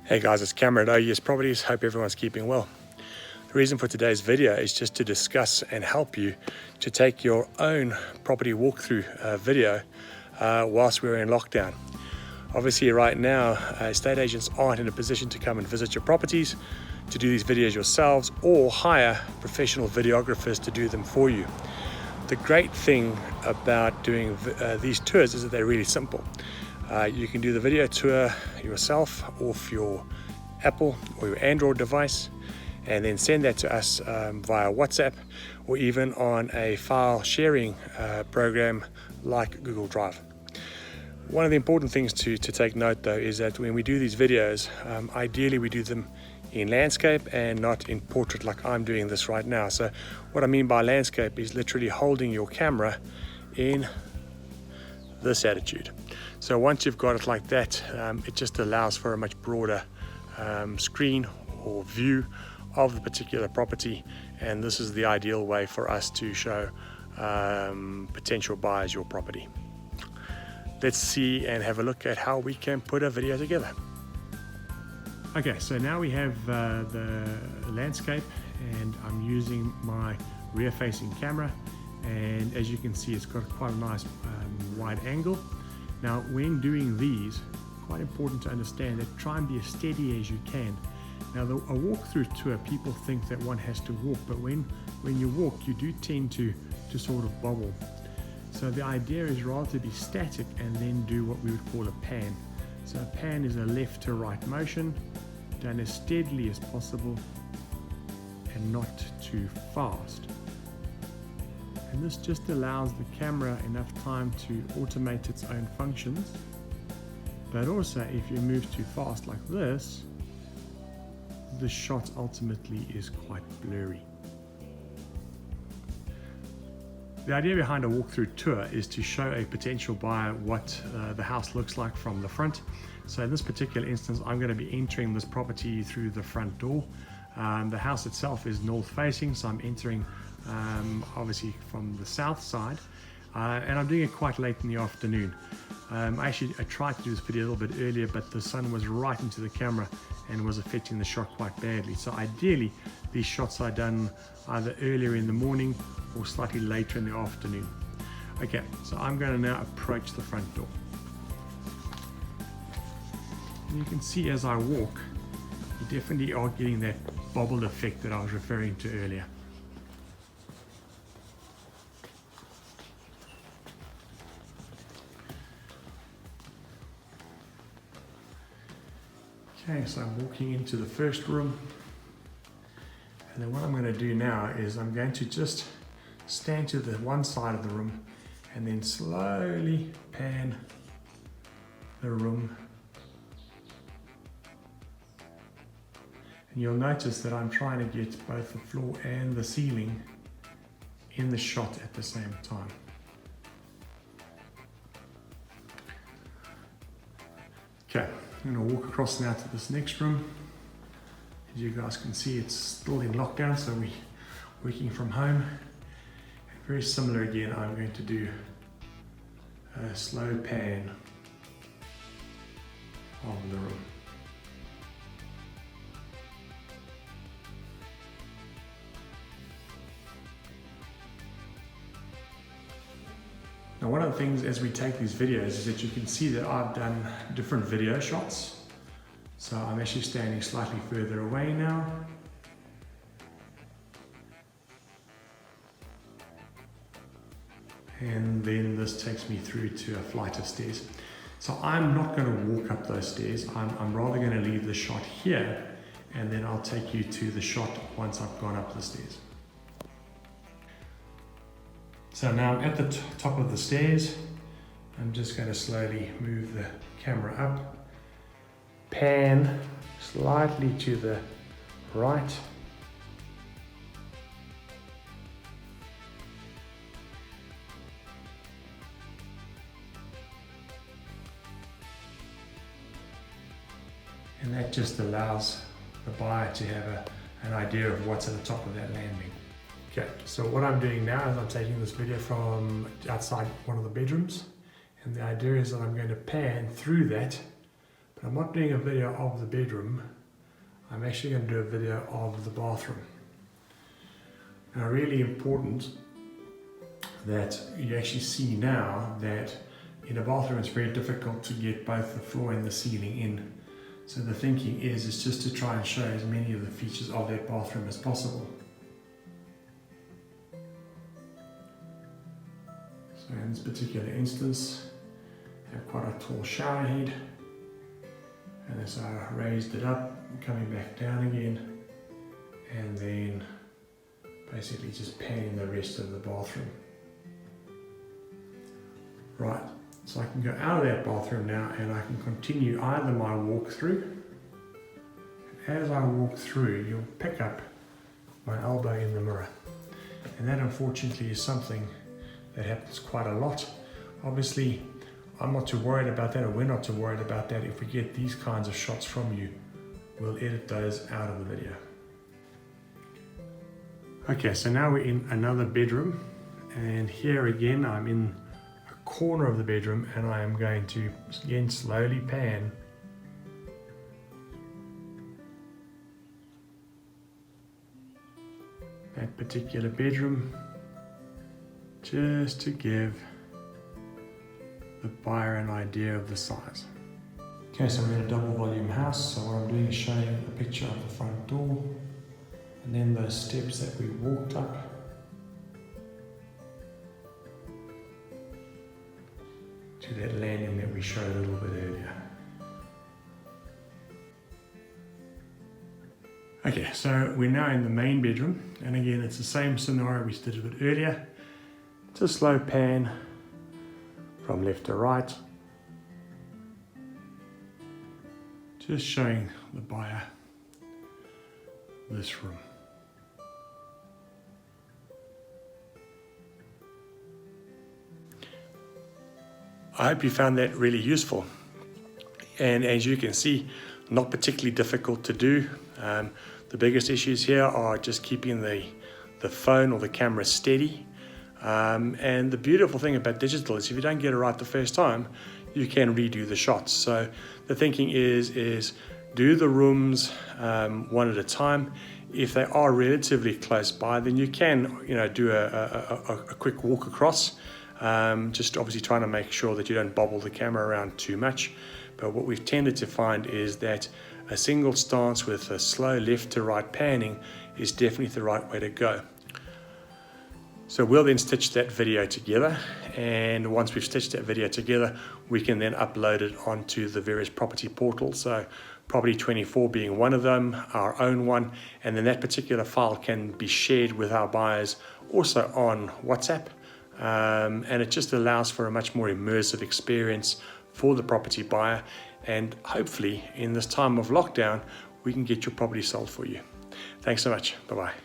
Hey guys, it's Cameron at OUS Properties. Hope everyone's keeping well. The reason for today's video is just to discuss and help you to take your own property walkthrough video whilst we're in lockdown. Obviously right now, estate agents aren't in a position to come and visit your properties to do these videos yourselves or hire professional videographers to do them for you. The great thing about doing these tours is that they're really simple. You can do the video tour yourself off your Apple or your Android device and then send that to us via WhatsApp or even on a file sharing program like Google Drive. One of the important things to take note though is that when we do these videos, ideally we do them in landscape and not in portrait like I'm doing this right now. So what I mean by landscape is literally holding your camera in this attitude. So once you've got it like that, it just allows for a much broader screen or view of the particular property, and this is the ideal way for us to show potential buyers your property. Let's see and have a look at how we can put a video together. Okay, so now we have the landscape, and I'm using my rear-facing camera, and as you can see, it's got quite a nice wide angle. Now, when doing these, quite important to understand that try and be as steady as you can. Now, a walkthrough tour, people think that one has to walk, but when you walk, you do tend to sort of bobble. So the idea is rather to be static and then do what we would call a pan. So a pan is a left to right motion, done as steadily as possible and not too fast. And this just allows the camera enough time to automate its own functions. But also, if you move too fast like this, the shot ultimately is quite blurry. The idea behind a walkthrough tour is to show a potential buyer what the house looks like from the front. So in this particular instance, I'm going to be entering this property through the front door. The house itself is north facing, so I'm entering obviously from the south side, and I'm doing it quite late in the afternoon. I tried to do this video a little bit earlier, but the sun was right into the camera and was affecting the shot quite badly. So ideally these shots are done either earlier in the morning or slightly later in the afternoon. Okay, so I'm going to now approach the front door. And you can see as I walk, you definitely are getting that bobbled effect that I was referring to earlier. Okay, so I'm walking into the first room, and then what I'm going to do now is I'm going to just stand to the one side of the room and then slowly pan the room. And you'll notice that I'm trying to get both the floor and the ceiling in the shot at the same time. Okay, I'm going to walk across now to this next room. As you guys can see, it's still in lockdown, so we're working from home. And very similar again, I'm going to do a slow pan of the room. Now, one of the things as we take these videos is that you can see that I've done different video shots. So I'm actually standing slightly further away now. And then this takes me through to a flight of stairs. So I'm not going to walk up those stairs. I'm rather going to leave the shot here, and then I'll take you to the shot once I've gone up the stairs. So now I'm at the top of the stairs. I'm just going to slowly move the camera up, pan slightly to the right, and that just allows the buyer to have an idea of what's at the top of that landing. Okay, so what I'm doing now is I'm taking this video from outside one of the bedrooms, and the idea is that I'm going to pan through that But I'm not doing a video of the bedroom, I'm actually going to do a video of the bathroom. Now, really important that you actually see now that in a bathroom it's very difficult to get both the floor and the ceiling in. So the thinking is just to try and show as many of the features of that bathroom as possible. So in this particular instance, I have quite a tall shower head, and as I raised it up, coming back down again, and then basically just panning the rest of the bathroom. Right, so I can go out of that bathroom now and I can continue either my walkthrough. As I walk through, you'll pick up my elbow in the mirror. And that unfortunately is something that happens quite a lot. Obviously, I'm not too worried about that, or we're not too worried about that. If we get these kinds of shots from you, we'll edit those out of the video. Okay, so now we're in another bedroom, and here again I'm in a corner of the bedroom, and I am going to again slowly pan that particular bedroom, just to give the buyer an idea of the size. Okay, so we're in a double volume house, so what I'm doing is showing a picture of the front door, and then those steps that we walked up. To that landing that we showed a little bit earlier. Okay, so we're now in the main bedroom, and again it's the same scenario we did a bit earlier. It's a slow pan from left to right, just showing the buyer this room. I hope you found that really useful, and as you can see, not particularly difficult to do. The biggest issues here are just keeping the phone or the camera steady. And the beautiful thing about digital is if you don't get it right the first time, you can redo the shots. So the thinking is do the rooms one at a time. If they are relatively close by, then you can do a quick walk across. Just obviously trying to make sure that you don't bobble the camera around too much. But what we've tended to find is that a single stance with a slow left to right panning is definitely the right way to go. So we'll then stitch that video together, and once we've stitched that video together, we can then upload it onto the various property portals. So Property 24 being one of them, our own one, and then that particular file can be shared with our buyers also on WhatsApp. And it just allows for a much more immersive experience for the property buyer, and hopefully in this time of lockdown we can get your property sold for you. Thanks so much. Bye-bye.